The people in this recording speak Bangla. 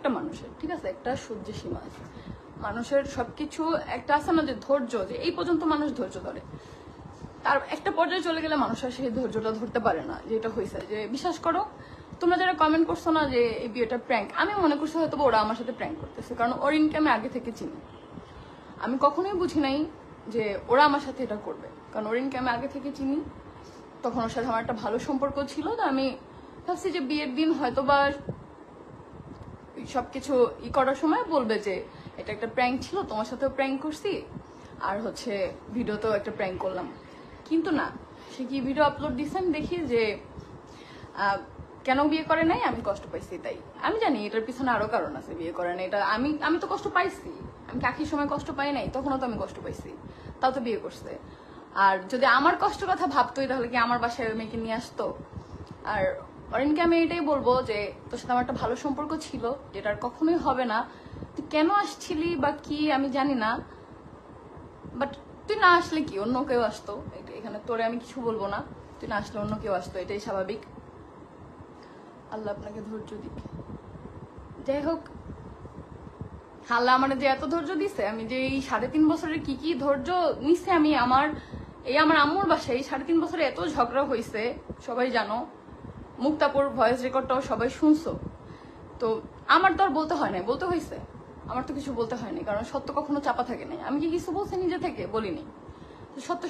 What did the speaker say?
একটা মানুষের, ঠিক আছে, একটা সহ্য সীমা আছে মানুষের। সবকিছু একটা আছে না যে ধৈর্য, যে এই পর্যন্ত মানুষ ধৈর্য ধরে, তার একটা পর্যায়ে চলে গেলে মানুষ আর সেই ধৈর্যটা ধরতে পারে না। যেটা হয়েছে যে বিশ্বাস করো, তোমরা যারা কমেন্ট করছো না যে এই বিয়েটা প্র্যাঙ্ক, আমি মনে করছি হয়তো ওরা আমার সাথে প্র্যাঙ্ক করতেছে, কারণ অরিনকে আমি আগে থেকে চিনি। আমি কখনোই বুঝি নাই যে ওরা আমার সাথে এটা করবে, কারণ অরিনকে আমি আগে থেকে চিনি। তখন ওর সাথে আমার একটা ভালো সম্পর্ক ছিল, তো আমি ভাবছি যে বিয়ের দিন হয়তো বা সবকিছু করার সময় বলবে যে এটা একটা প্র্যাঙ্ক ছিল, তোমার সাথেও প্র্যাঙ্ক করছি, আর হচ্ছে ভিডিওতেও একটা প্র্যাঙ্ক করলাম। কিন্তু না, সে কি ভিডিও আপলোড দিচ্ছেন দেখি যে কেন বিয়ে করে নাই, আমি কষ্ট পাইছি তাই। আমি জানি এটার পিছনে আরো কারণ আছে বিয়ে করে নাই, এটা আমি তো কষ্ট পাইছি। আমি কি একই সময় কষ্ট পাই নাই? তখনও তো আমি কষ্ট পাইছি, তাও তো বিয়ে করছে। আর যদি আমার কষ্টের কথা ভাবতোই তাহলে কি আমার বাসায় মেয়েকে নিয়ে আসতো? আর অরিনকে আমি এটাই বলবো যে তোর সাথে আমার একটা ভালো সম্পর্ক ছিল, যেটা আর কখনোই হবে না। তুই কেন আসছিলি বা কি আমি জানি না, বাট তুই না আসলে কি অন্য কেউ আসতো, এখানে তোরে আমি কিছু বলবো না। তুই না আসলে অন্য কেউ আসতো, এটাই স্বাভাবিক। আল্লাহ আপনাকে ধৈর্য দিক। যাই হোক, আল্লাহ আমার যে এত ধৈর্য দিছে, আমি যে এই 3.5 বছরের কি কি ধৈর্য নিচ্ছে, আমি আমার আম্মুর বাসায় 3.5 বছরে এত ঝগড়া হয়েছে, সবাই জানো। মুক্তাপুর ভয়েস রেকর্ডটাও সবাই শুনছো। তো আমার তো আর বলতে হয় নাই, বলতে হয়েছে। আমার তো কিছু বলতে হয়নি, কারণ সত্য কখনো চাপা থাকে নাই। আমি কি কিছু বলছি নিজে থেকে? বলিনি। সত্য